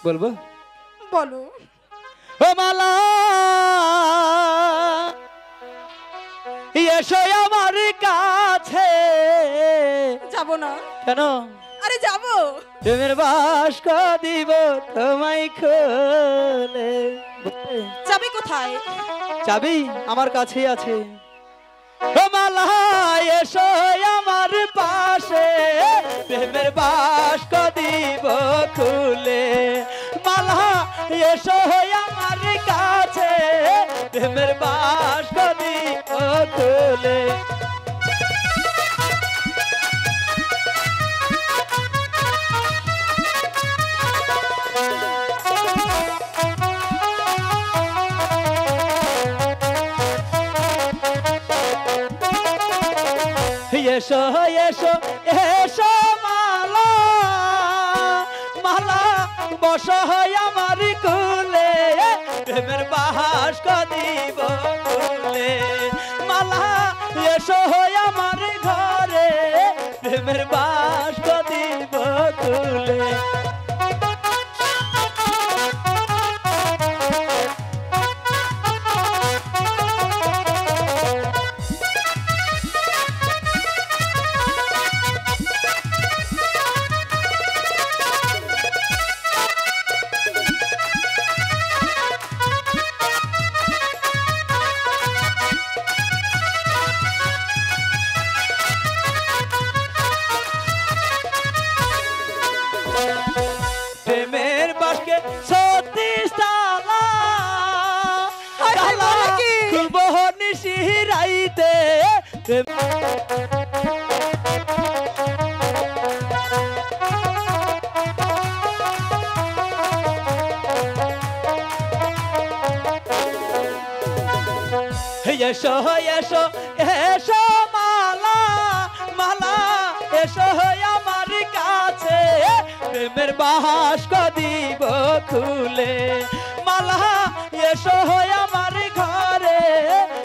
বলবো? বলো। ও মালা এসো আমার কাছে। যাব না। কেন? আরে যাব। প্রেমের বাস্ক দিব তোমায় খুলে। চাবি কোথায়? চাবি আমার কাছেই আছে। ও মালা এসো আমার পাশে, প্রেমের বাস্ক দিব খুলে। মালা এসো আমার কাছে, প্রেমের বাস্ক দিব খুলে। এসো এসো এসো মালা, মালা বসো আমার কুলে, প্রেমের বাস্ক দিব খুলে। মালা এসো আমার ঘরে, প্রেমের বাস্ক দিব খুলে। প্রেমের বাস্কে 36 তালা, তালা খুলব নিশি রাইতে। এসো এসো এসো মালা, মালা এসো আমার কাছে, প্রেমের বাস্ক দিব খুলে। মালা এসো আমার ঘরে,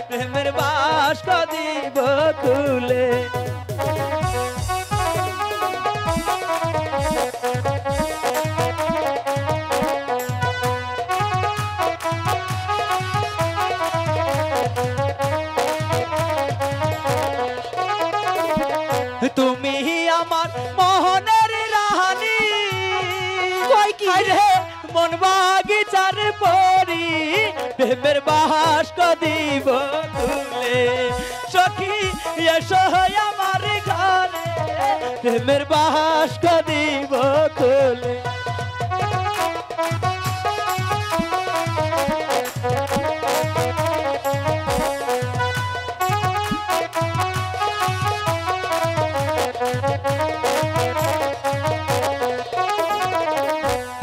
প্রেমের বাস্ক দিব খুলে। তুমি আমার মোহনের রানী, কই কি রে মন বাগিচার পরি, প্রেমের বাস্ক দিব খুলে। সখী এসো আমার ঘরে, প্রেমের বাস্ক দিব খুলে।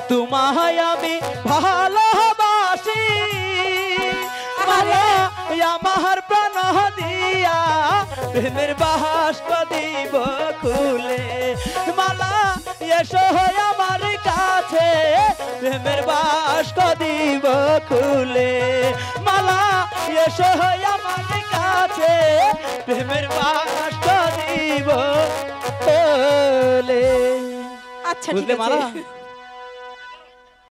তোমায় আমি ভালোবাসি, মালা আমার প্রাণ দিয়া, প্রেমের বাস্ক দিব খুলে। মালা এসো আমার কাছে, প্রেমের বাস্ক দিব খুলে। মালা এসো আমার কাছে, প্রেমের বাস্ক দিব খুলে। আচ্ছা ঠিক বুঝলে মালা? আছে।